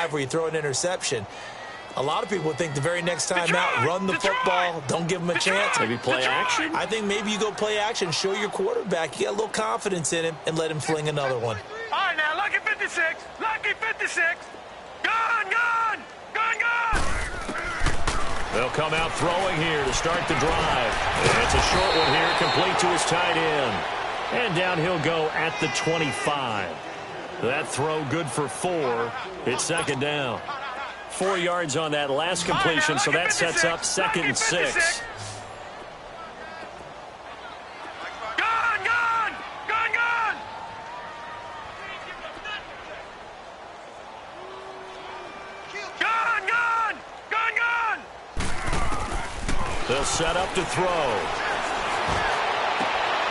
drive where you throw an interception. A lot of people think the very next time out, run the football, don't give him a chance. Maybe play action? I think maybe you go play action, show your quarterback you got a little confidence in him, and let him fling another one. All right, now, lucky 56. Lucky 56. Gone. They'll come out throwing here to start the drive. And it's a short one here, complete to his tight end. And down he'll go at the 25. That throw good for 4. It's second down. 4 yards on that last completion, so that sets up 2nd and 6. They'll set up to throw.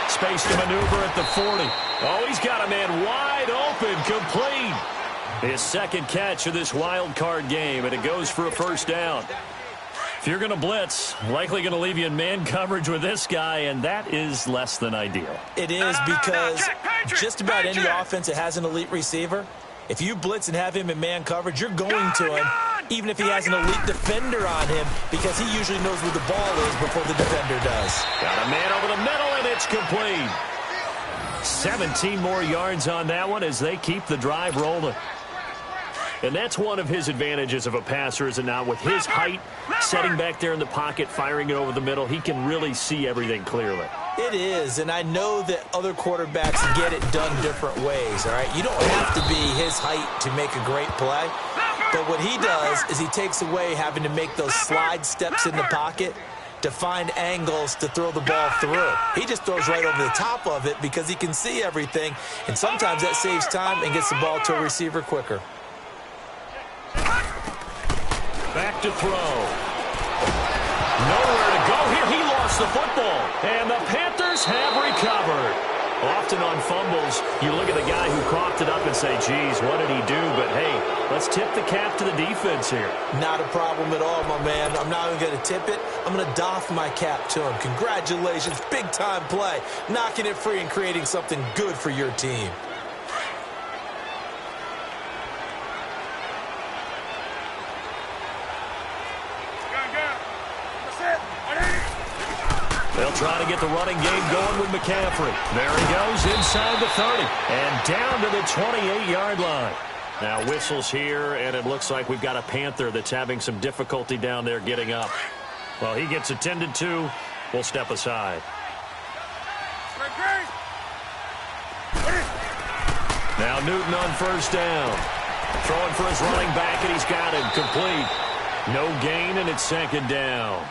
Space to maneuver at the 40. Oh, he's got a man wide open, complete. His second catch of this wild card game, and it goes for a first down. If you're going to blitz, likely going to leave you in man coverage with this guy, and that is less than ideal. It is because just about any offense that has an elite receiver, if you blitz and have him in man coverage, you're going to him, even if he has an elite defender on him, because he usually knows where the ball is before the defender does. Got a man over the middle, and it's complete. 17 more yards on that one as they keep the drive rolling. And that's one of his advantages of a passer, is it not? With his height, setting back there in the pocket, firing it over the middle, he can really see everything clearly. It is, and I know that other quarterbacks get it done different ways, all right? You don't have to be his height to make a great play, but what he does is he takes away having to make those slide steps in the pocket to find angles to throw the ball through. He just throws right over the top of it because he can see everything, and sometimes that saves time and gets the ball to a receiver quicker. Back to throw. Nowhere to go here. He lost the football. And the Panthers have recovered. Often on fumbles, you look at the guy who coughed it up and say, geez, what did he do? But, hey, let's tip the cap to the defense here. Not a problem at all, my man. I'm not even going to tip it. I'm going to doff my cap to him. Congratulations. Big-time play. Knocking it free and creating something good for your team. They'll try to get the running game going with McCaffrey. There he goes inside the 30 and down to the 28-yard line. Now whistles here, and it looks like we've got a Panther that's having some difficulty down there getting up. Well, he gets attended to. We'll step aside. Now Newton on first down. Throwing for his running back, and he's got him complete. No gain, and it's second down.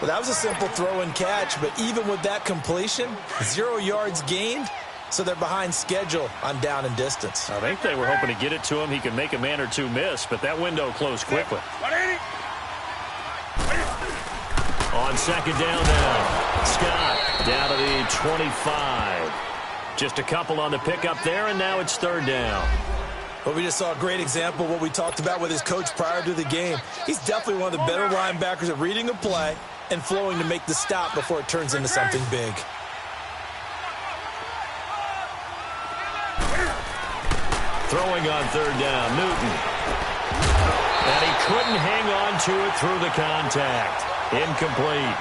Well, that was a simple throw and catch, but even with that completion, 0 yards gained, so they're behind schedule on down and distance. I think they were hoping to get it to him. He could make a man or two miss, but that window closed quickly. On second down now, Scott down to the 25. Just a couple on the pickup there, and now it's third down. Well, we just saw a great example of what we talked about with his coach prior to the game. He's definitely one of the better linebackers at reading a play and flowing to make the stop before it turns into something big. Throwing on third down, Newton. And he couldn't hang on to it through the contact. Incomplete.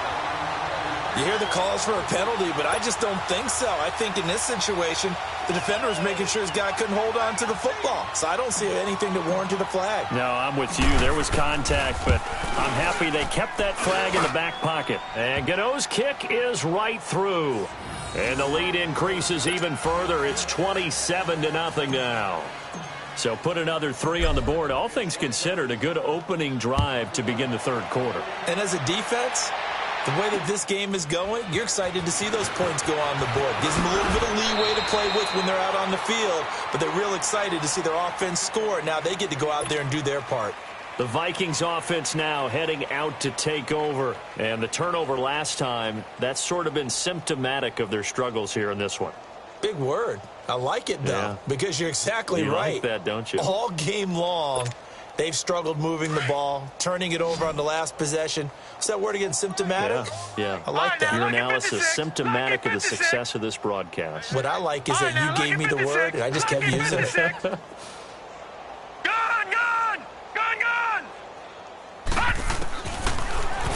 You hear the calls for a penalty, but I just don't think so. I think in this situation, the defender was making sure his guy couldn't hold on to the football. So I don't see anything to warrant a flag. No, I'm with you. There was contact, but I'm happy they kept that flag in the back pocket. And Gano's kick is right through. And the lead increases even further. It's 27-0 now. So put another 3 on the board. All things considered, a good opening drive to begin the third quarter. And as a defense, the way that this game is going, you're excited to see those points go on the board. Gives them a little bit of leeway to play with when they're out on the field, but they're real excited to see their offense score. Now they get to go out there and do their part. The Vikings offense now heading out to take over. And the turnover last time, that's sort of been symptomatic of their struggles here in this one. Big word. I like it, though, because you're exactly right. You like that, don't you? All game long, they've struggled moving the ball, turning it over on the last possession. What's that word again, symptomatic? Yeah. I like that. Your analysis, symptomatic of the success of this broadcast. What I like is that you gave me the word, and I just kept using it.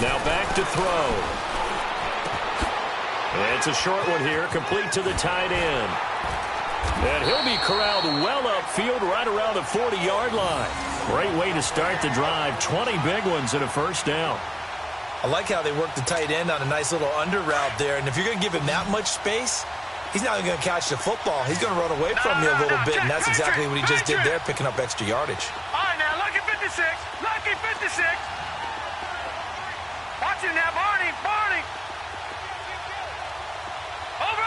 Now back to throw. It's a short one here, complete to the tight end. And he'll be corralled well upfield right around the 40-yard line. Great way to start the drive. 20 big ones and a first down. I like how they work the tight end on a nice little under route there. And if you're going to give him that much space, he's not even going to catch the football. He's going to run away from you a little bit, and that's exactly what he just did there, picking up extra yardage. All right, now, lucky 56. Lucky 56. Watch it now, Barney. Barney. Over.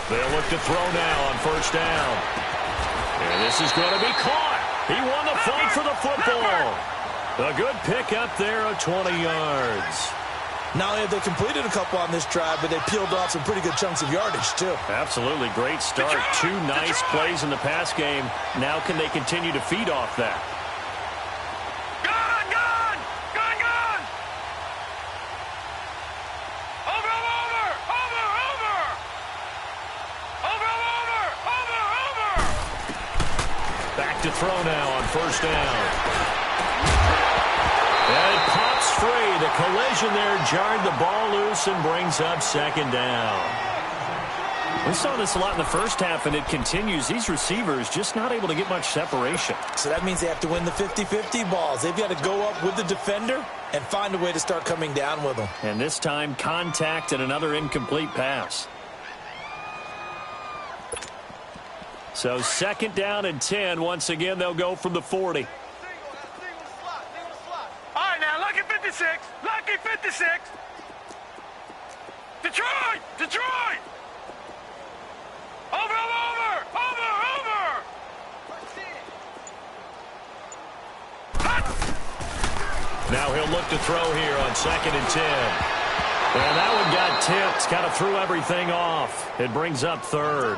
They'll look to throw now on first down. And this is going to be caught. He won the fight for the football. A good pickup there of 20 yards. Not only have they completed a couple on this drive, but they peeled off some pretty good chunks of yardage, too. Absolutely. Great start. Two nice plays in the pass game. Now can they continue to feed off that? To throw now on first down. And it pops free. The collision there jarred the ball loose and brings up second down. We saw this a lot in the first half, and it continues. These receivers just not able to get much separation. So that means they have to win the 50-50 balls. They've got to go up with the defender and find a way to start coming down with them. And this time, contact and another incomplete pass. So second down and 10. Once again, they'll go from the 40. All right, now, lucky 56. Lucky 56. Detroit. Over. Now he'll look to throw here on second and 10. And that one got tipped. Kind of threw everything off. It brings up third.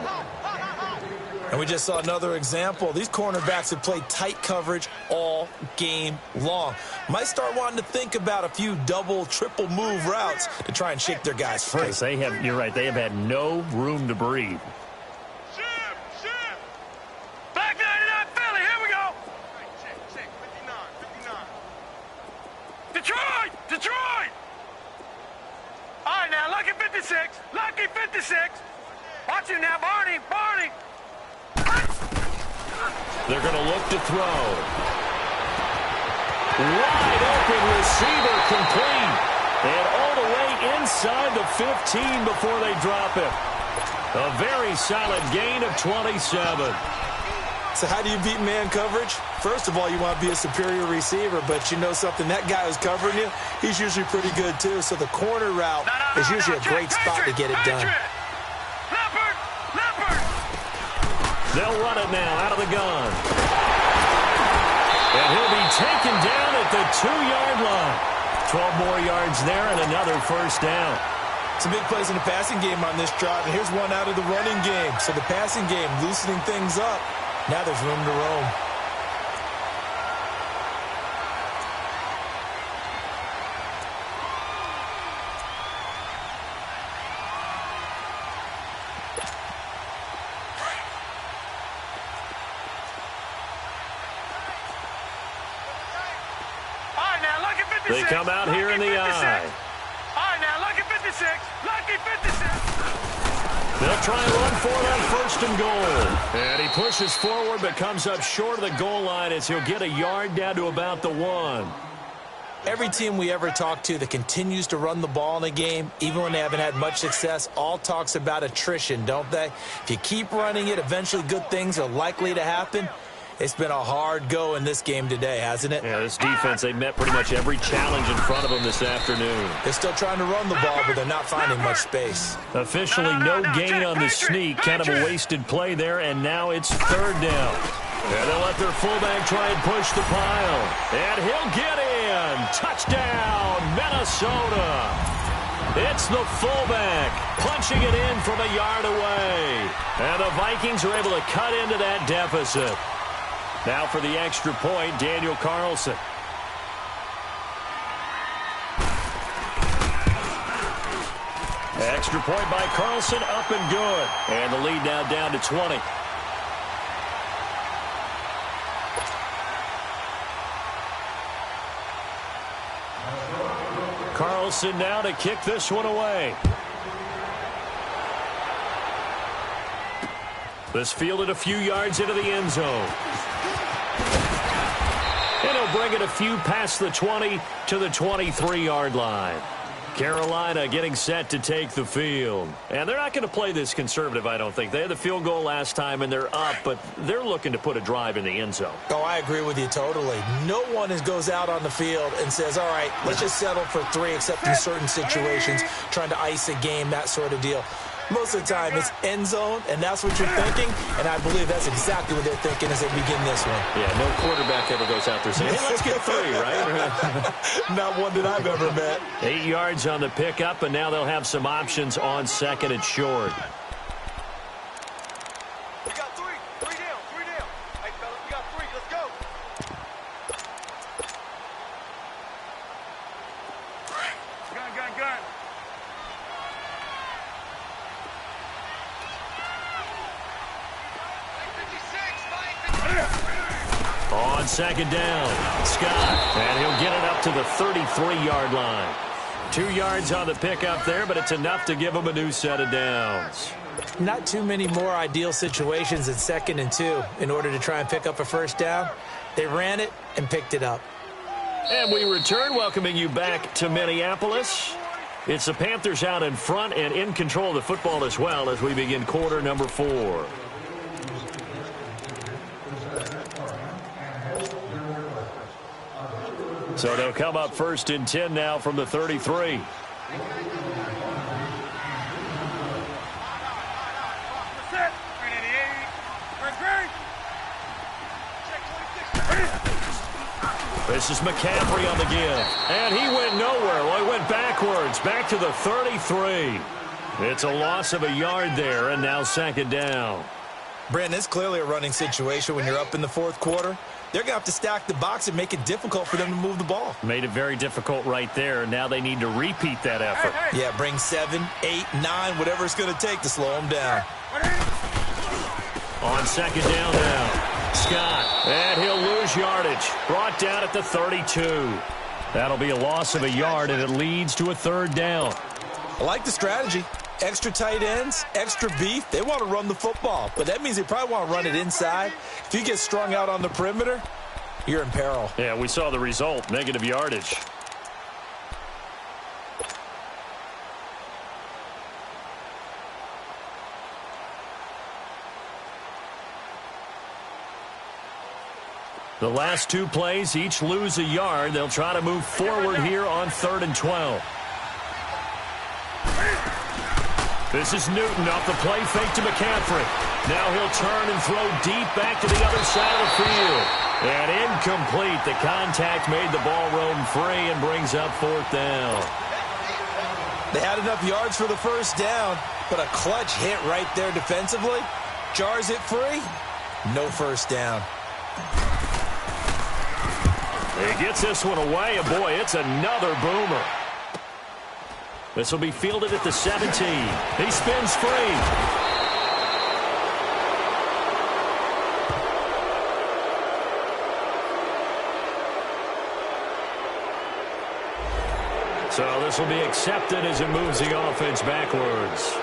And we just saw another example. These cornerbacks have played tight coverage all game long. Might start wanting to think about a few double, triple move routes to try and shake their guys free. Because you're right, they have had no room to breathe. Ship. Back 99 Philly, here we go. Check, 59. Detroit. All right, now, lucky 56. Lucky 56. Watch it now, Barney. They're going to look to throw. Wide open receiver complete. And all the way inside the 15 before they drop it. A very solid gain of 27. So how do you beat man coverage? First of all, you want to be a superior receiver, but you know something, that guy who's covering you, he's usually pretty good too. So the corner route is usually a great spot to get it done. They'll run it now out of the gun. And he'll be taken down at the 2-yard line. 12 more yards there and another first down. Some big plays in the passing game on this drive, and here's one out of the running game. So the passing game loosening things up. Now there's room to roam. They come out here in the eye. All right, now, lucky 56. Lucky 56. They'll try and run for it on first and goal. And he pushes forward but comes up short of the goal line as he'll get a yard down to about the 1. Every team we ever talk to that continues to run the ball in a game, even when they haven't had much success, all talks about attrition, don't they? If you keep running it, eventually good things are likely to happen. It's been a hard go in this game today, hasn't it? Yeah, this defense, they met pretty much every challenge in front of them this afternoon. They're still trying to run the ball, but they're not finding much space. Officially no gain on the sneak. Kind of a wasted play there, and now it's third down. And they'll let their fullback try and push the pile. And he'll get in. Touchdown, Minnesota. It's the fullback punching it in from a yard away. And the Vikings are able to cut into that deficit. Now for the extra point, Daniel Carlson. Extra point by Carlson, up and good. And the lead now down to 20. Carlson now to kick this one away. This fielded a few yards into the end zone. And he'll bring it a few past the 20 to the 23-yard line. Carolina getting set to take the field. And they're not going to play this conservative, I don't think. They had the field goal last time, and they're up, but they're looking to put a drive in the end zone. Oh, I agree with you totally. No one goes out on the field and says, all right, let's just settle for 3, except in certain situations, trying to ice a game, that sort of deal. Most of the time, it's end zone, and that's what you're thinking, and I believe that's exactly what they're thinking as they begin this one. Yeah, no quarterback ever goes out there saying, hey, let's get 3, right? Not one that I've ever met. 8 yards on the pickup, and now they'll have some options on second and short. We got 3. 3 down. 3 down. Hey, fellas, we got 3. Let's go. Gun. On second down, Scott, and he'll get it up to the 33-yard line. 2 yards on the pickup there, but it's enough to give him a new set of downs. Not too many more ideal situations in 2nd and 2 in order to try and pick up a first down. They ran it and picked it up. And we return, welcoming you back to Minneapolis. It's the Panthers out in front and in control of the football as well as we begin quarter number 4. So they'll come up 1st and 10 now from the 33. This is McCaffrey on the give. And he went nowhere. Well, he went backwards, back to the 33. It's a loss of a yard there, and now 2nd down. Brandon, it's clearly a running situation when you're up in the 4th quarter. They're going to have to stack the box and make it difficult for them to move the ball. Made it very difficult right there. Now they need to repeat that effort. Yeah, bring 7, 8, 9, whatever it's going to take to slow them down. On 2nd down now, Scott. And he'll lose yardage. Brought down at the 32. That'll be a loss of a yard, and it leads to a 3rd down. I like the strategy. Extra tight ends, extra beef. They want to run the football, but that means they probably want to run it inside. If you get strung out on the perimeter, you're in peril. Yeah, we saw the result, negative yardage. The last 2 plays, each lose a yard. They'll try to move forward here on 3rd and 12. This is Newton off the play fake to McCaffrey. Now he'll turn and throw deep back to the other side of the field. And incomplete. The contact made the ball roam free and brings up 4th down. They had enough yards for the first down, but a clutch hit right there defensively. Jars it free. No first down. He gets this one away, and boy, it's another boomer. This will be fielded at the 17. He spins free. So this will be accepted as it moves the offense backwards.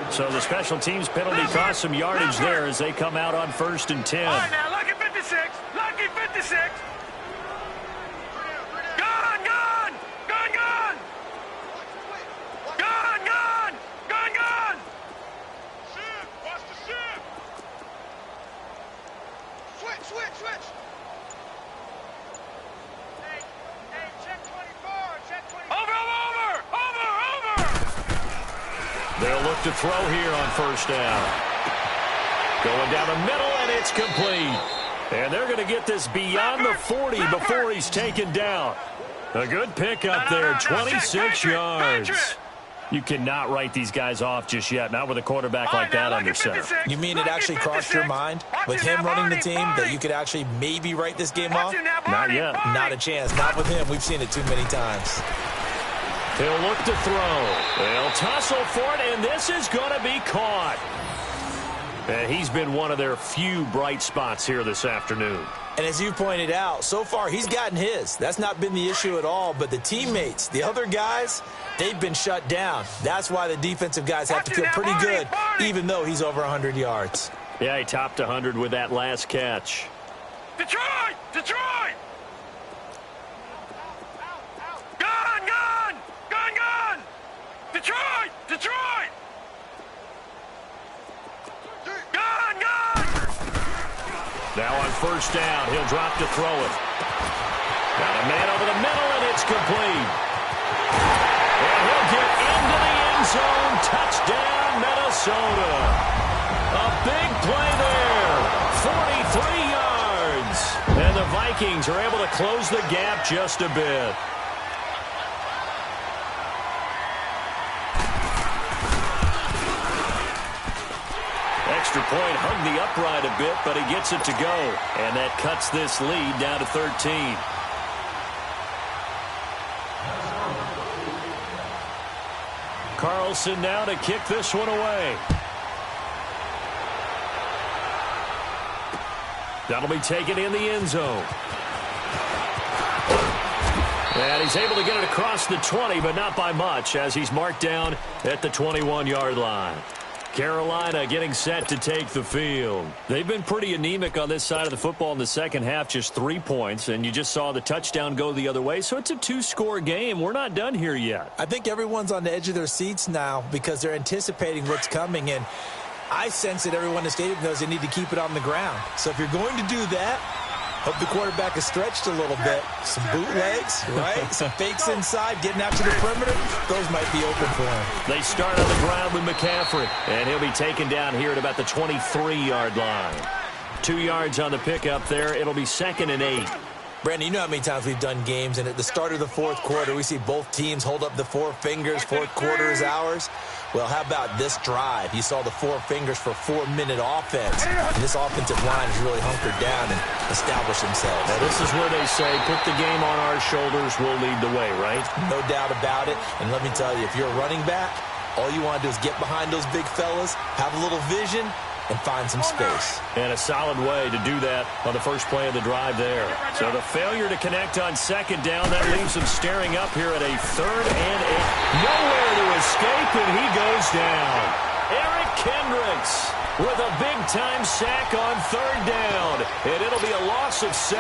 So the special teams penalty cost some yardage there as they come out on 1st and 10. All right, now, lucky 56. Lucky 56. Gun! Gun! Gun! Gun! Gun! Gun! Gun! Gun! Ship! Watch the ship! Switch! Hey, check 24. Check 24. Over! They'll look to throw here on 1st down. Going down the middle, and it's complete. And they're going to get this beyond the 40 before he's taken down. A good pickup there, 26 yards. You cannot write these guys off just yet, not with a quarterback like that under center. You mean it actually crossed your mind with him running the team that you could actually maybe write this game off? Not yet. Not a chance. Not with him. We've seen it too many times. He'll look to throw. They'll tussle for it, and this is going to be caught. And he's been one of their few bright spots here this afternoon. And as you pointed out, so far he's gotten his. That's not been the issue at all. But the teammates, the other guys, they've been shut down. That's why the defensive guys have to feel pretty good, even though he's over 100 yards. Yeah, he topped 100 with that last catch. Detroit! Detroit! Gun! Gun! Gun! Gun! Detroit! Detroit! Gun! Gun! Now on first down, he'll drop to throw it. Got a man over the middle, and it's complete. And he'll get into the end zone. Touchdown, Minnesota. A big play there. 43 yards. And the Vikings are able to close the gap just a bit. Extra point hung the upright a bit, but he gets it to go. And that cuts this lead down to 13. Carlson now to kick this one away. That'll be taken in the end zone. And he's able to get it across the 20, but not by much, as he's marked down at the 21-yard line. Carolina getting set to take the field. They've been pretty anemic on this side of the football in the second half, just 3 points, and you just saw the touchdown go the other way, so it's a two-score game. We're not done here yet. I think everyone's on the edge of their seats now because they're anticipating what's coming, and I sense that everyone in the stadium knows they need to keep it on the ground. So if you're going to do that, hope the quarterback is stretched a little bit. Some bootlegs, right? Some fakes inside, getting out to the perimeter. Those might be open for him. They start on the ground with McCaffrey, and he'll be taken down here at about the 23-yard line. 2 yards on the pickup there. It'll be 2nd and 8. Brandon, you know how many times we've done games, and at the start of the fourth quarter, we see both teams hold up the four fingers, fourth quarter is ours. Well, how about this drive? You saw the four fingers for 4-minute offense. And this offensive line has really hunkered down and established themselves. Now, this is where they say, put the game on our shoulders, we'll lead the way, right? No doubt about it. And let me tell you, if you're a running back, all you want to do is get behind those big fellas, have a little vision, and find some space. And a solid way to do that on the first play of the drive there. So the failure to connect on second down, that leaves them staring up here at a 3rd and 8. Nowhere to escape, and he goes down. Eric Kendricks with a big-time sack on 3rd down, and it'll be a loss of 7.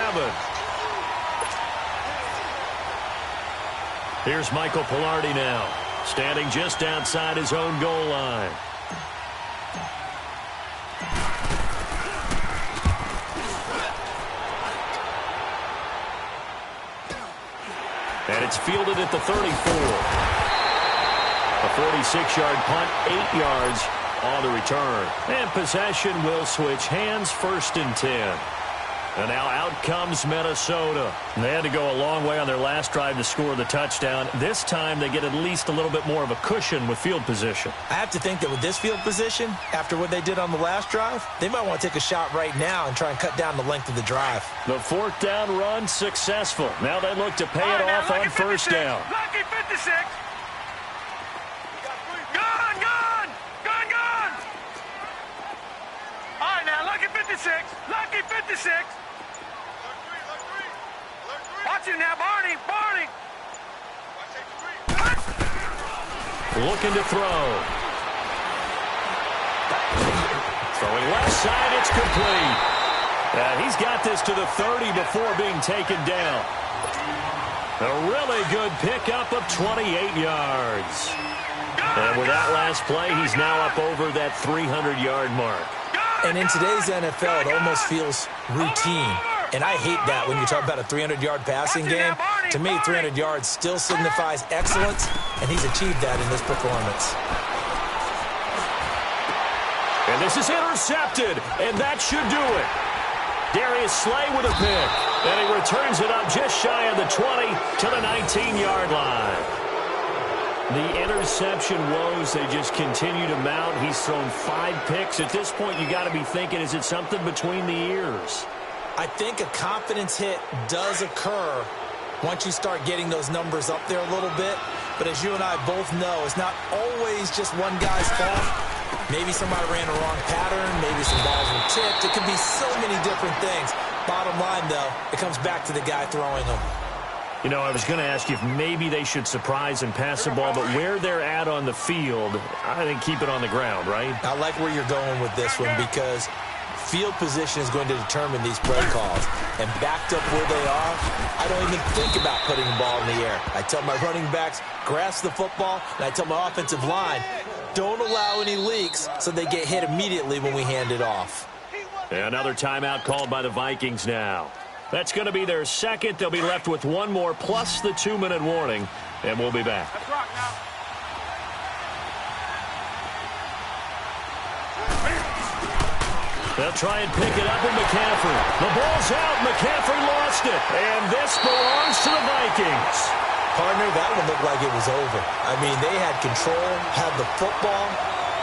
Here's Michael Pilardi now, standing just outside his own goal line. And it's fielded at the 34. A 46-yard punt, 8 yards on the return. And possession will switch hands, 1st and 10. And now out comes Minnesota. They had to go a long way on their last drive to score the touchdown. This time they get at least a little bit more of a cushion with field position. I have to think that with this field position, after what they did on the last drive, they might want to take a shot right now and try and cut down the length of the drive. The 4th down run successful. Now they look to pay it off on first down. Lucky 56. Gun, gun, gun, gun. All right, now, lucky 56. Lucky 56. Watch it now, Barney, Barney. Looking to throw. Throwing left side, it's complete. He's got this to the 30 before being taken down. A really good pickup of 28 yards. And with that last play, he's now up over that 300-yard mark. And in today's NFL, it almost feels routine. And I hate that when you talk about a 300-yard passing game. To me, 300 yards still signifies excellence, and he's achieved that in this performance. And this is intercepted, and that should do it. Darius Slay with a pick, and he returns it up just shy of the 20 to the 19-yard line. The interception woes, they just continue to mount. He's thrown 5 picks. At this point, you got to be thinking, is it something between the ears? I think a confidence hit does occur once you start getting those numbers up there a little bit. But as you and I both know, it's not always just one guy's fault. Maybe somebody ran a wrong pattern. Maybe some balls were tipped. It could be so many different things. Bottom line, though, it comes back to the guy throwing them. You know, I was going to ask you if maybe they should surprise and pass the ball, but where they're at on the field, I think keep it on the ground, right? I like where you're going with this one because field position is going to determine these play calls. And backed up where they are, I don't even think about putting the ball in the air. I tell my running backs, grasp the football, and I tell my offensive line, don't allow any leaks so they get hit immediately when we hand it off. Another timeout called by the Vikings now. That's going to be their second. They'll be left with one more plus the 2-minute warning, and we'll be back. Let's rock now. They'll try and pick it up with McCaffrey. The ball's out. McCaffrey lost it. And this belongs to the Vikings. Partner, that one looked like it was over. I mean, they had control, had the football,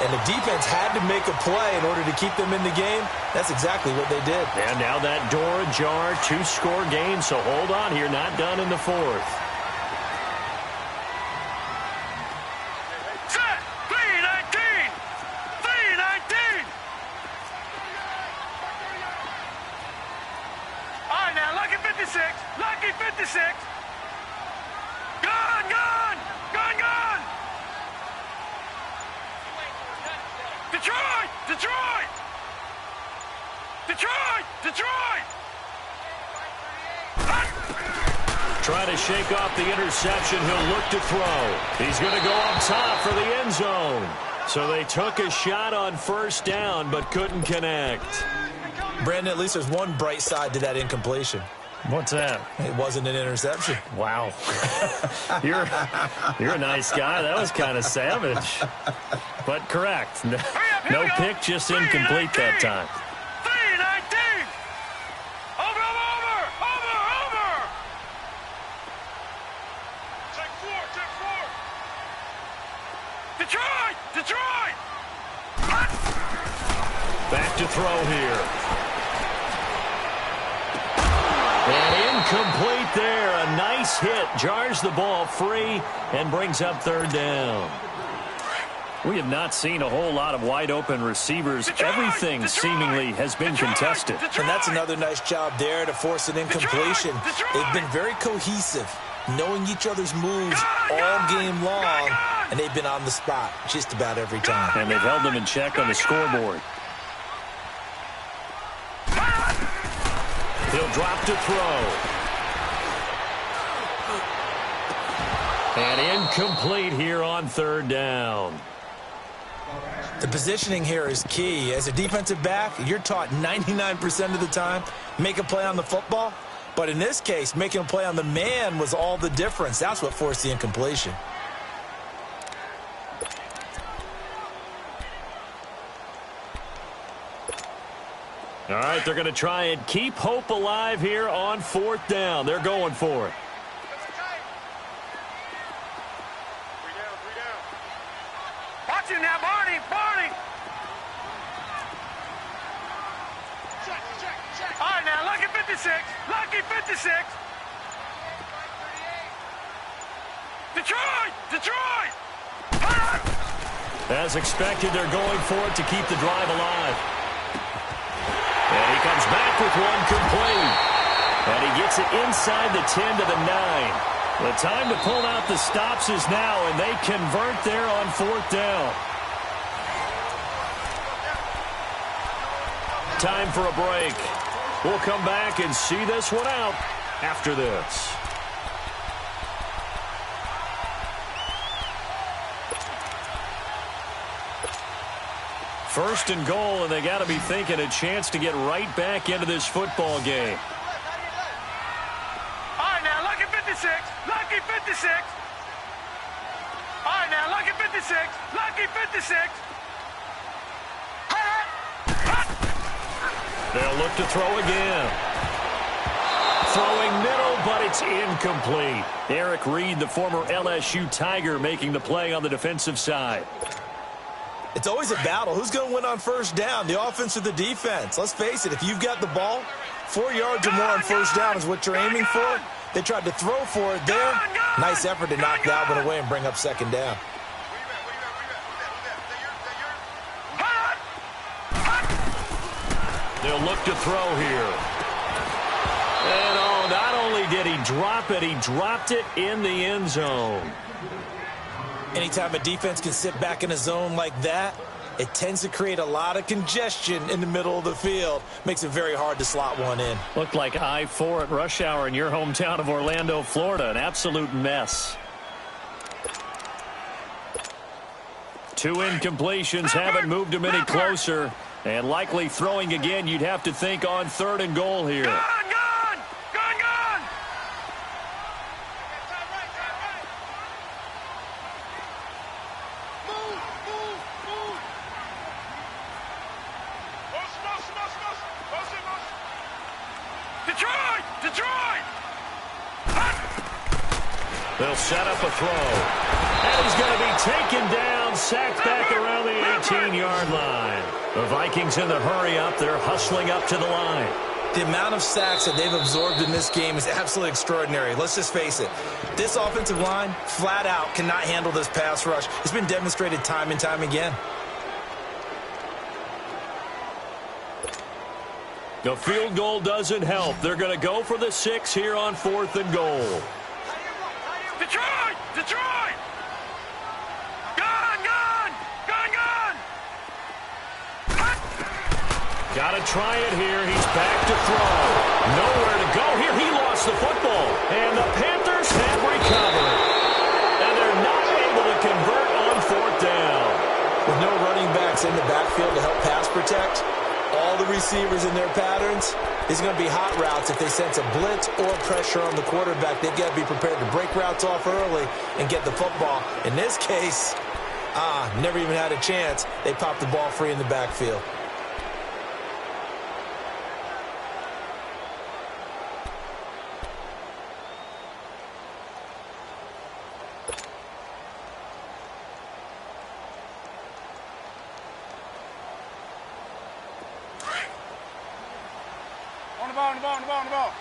and the defense had to make a play in order to keep them in the game. That's exactly what they did. And now that door ajar, 2-score game, so hold on here, not done in the fourth. Set! 3-19! 3-19! All right, now, lucky 56. Lucky 56. Gun, gun! Gun, gun! Detroit! Detroit! Detroit! Detroit! Trying to shake off the interception. He'll look to throw. He's going to go up top for the end zone. So they took a shot on first down, but couldn't connect. Brandon, at least there's one bright side to that incompletion. What's that? It wasn't an interception. Wow. You're a nice guy. That was kind of savage. But correct. No pick, just incomplete that time. 3-19! Over! Take four! Detroit! Detroit! Back to throw here. And incomplete there. A nice hit. Jars the ball free and brings up third down. We have not seen a whole lot of wide-open receivers. Everything seemingly has been contested. And that's another nice job there to force an incompletion. They've been very cohesive, knowing each other's moves all game long, and they've been on the spot just about every time. And they've held them in check on the scoreboard. He'll drop to throw. And incomplete here on third down. The positioning here is key. As a defensive back, you're taught 99% of the time, make a play on the football. But in this case, making a play on the man was all the difference. That's what forced the incompletion. All right, they're going to try and keep hope alive here on fourth down. They're going for it. 3 down. Watch him now, Barney! Check. All right, now, lucky 56. Lucky 56. Detroit! As expected, they're going for it to keep the drive alive. And he comes back with one complete. And he gets it inside the 10 to the 9. The time to pull out the stops is now, and they convert there on fourth down. Time for a break. We'll come back and see this one out after this. First and goal, and they got to be thinking a chance to get right back into this football game. All right, now, lucky 56. Lucky 56. All right, now, lucky 56. Lucky 56. They'll look to throw again. Throwing middle, but it's incomplete. Eric Reed, the former LSU Tiger, making the play on the defensive side. It's always a battle. Who's going to win on first down, the offense or the defense? Let's face it, if you've got the ball, 4 yards or more on first down is what you're aiming for. They tried to throw for it there. Nice effort to knock that one away and bring up second down. They'll look to throw here. And oh, not only did he drop it, he dropped it in the end zone. Anytime a defense can sit back in a zone like that, it tends to create a lot of congestion in the middle of the field. Makes it very hard to slot one in. Looked like I-4 at rush hour in your hometown of Orlando, Florida. An absolute mess. 2 incompletions haven't moved him any closer. And likely throwing again, you'd have to think on 3rd and goal here. Gone! Detroit! They'll set up a throw. And he's going to be taken down, sacked back around the 18-yard line. The Vikings in the hurry up. They're hustling up to the line. The amount of sacks that they've absorbed in this game is absolutely extraordinary. Let's just face it. This offensive line, flat out, cannot handle this pass rush. It's been demonstrated time and time again. The field goal doesn't help. They're going to go for the 6 here on 4th and goal. Detroit! Gone! Got to try it here. He's back to throw. Nowhere to go here. He lost the football. And the Panthers have recovered. And they're not able to convert on 4th down. With no running backs in the backfield to help pass protect, all the receivers in their patterns, it's going to be hot routes. If they sense a blitz or pressure on the quarterback, they've got to be prepared to break routes off early and get the football. In this case, never even had a chance. They popped the ball free in the backfield. On the ball.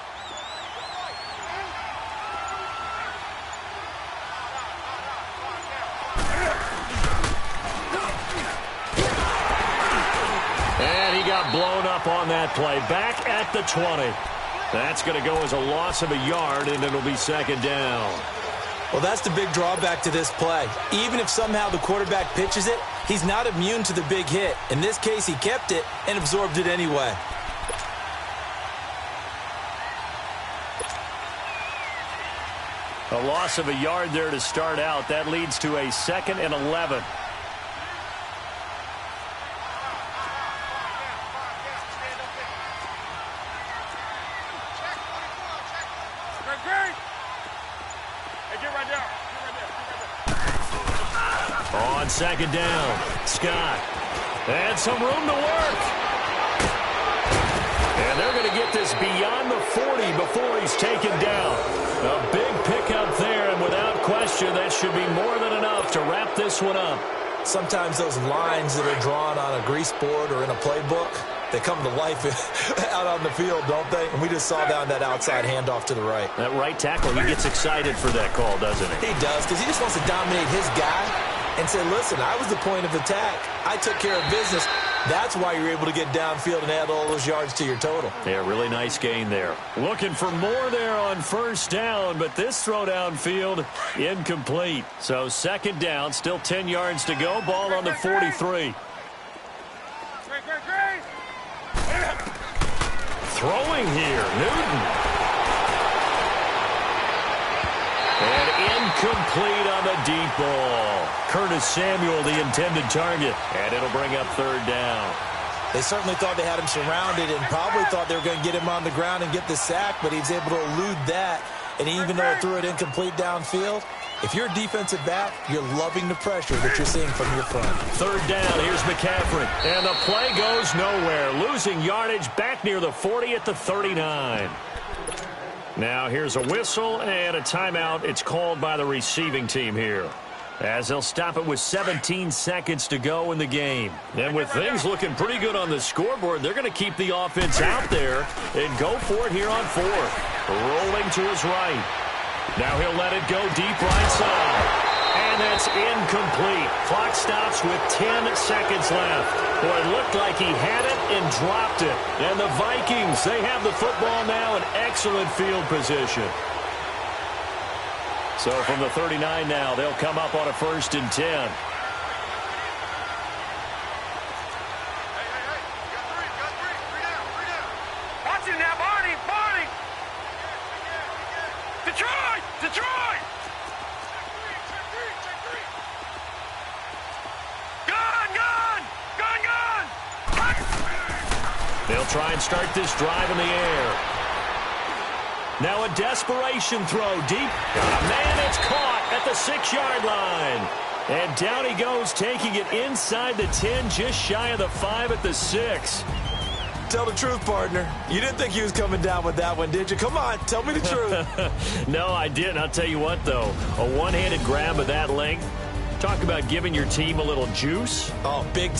And he got blown up on that play. Back at the 20. That's going to go as a loss of a yard, and it'll be 2nd down. Well, that's the big drawback to this play. Even if somehow the quarterback pitches it, he's not immune to the big hit. In this case, he kept it and absorbed it anyway. A loss of a yard there to start out. That leads to a 2nd and 11. On 2nd down, Scott. And some room to work. And they're going to get this beyond the 40 before he's taken down. A big pickup there, and without question, that should be more than enough to wrap this one up. Sometimes those lines that are drawn on a grease board or in a playbook, they come to life out on the field, don't they? And we just saw down that outside handoff to the right. That right tackle, he gets excited for that call, doesn't he? He does, because he just wants to dominate his guy and say, listen, I was the point of attack. I took care of business. That's why you're able to get downfield and add all those yards to your total. Yeah, really nice gain there. Looking for more there on 1st down, but this throw downfield incomplete. So 2nd down, still 10 yards to go. Ball on the 43. Throwing here, Newton. And incomplete on the deep ball. Curtis Samuel, the intended target. And it'll bring up 3rd down. They certainly thought they had him surrounded and probably thought they were going to get him on the ground and get the sack, but he's able to elude that. And even though it threw it incomplete downfield, if you're a defensive back, you're loving the pressure that you're seeing from your front. 3rd down, here's McCaffrey. And the play goes nowhere. Losing yardage back near the 40 at the 39. Now here's a whistle and a timeout. It's called by the receiving team here, as they'll stop it with 17 seconds to go in the game. And with things looking pretty good on the scoreboard, they're going to keep the offense out there and go for it here on 4th. Rolling to his right. Now he'll let it go deep right side. And that's incomplete. Clock stops with 10 seconds left. Boy, it looked like he had it and dropped it. And the Vikings, they have the football now in excellent field position. So from the 39 now, they'll come up on a 1st and 10. Watch it now, Barney! Barney! Detroit! Detroit! They'll try and start this drive in the air. Now a desperation throw deep. Man, it's caught at the 6-yard line. And down he goes, taking it inside the 10, just shy of the 5 at the 6. Tell the truth, partner. You didn't think he was coming down with that one, did you? Come on, tell me the truth. No, I didn't. I'll tell you what, though. A one-handed grab of that length. Talk about giving your team a little juice. Oh, big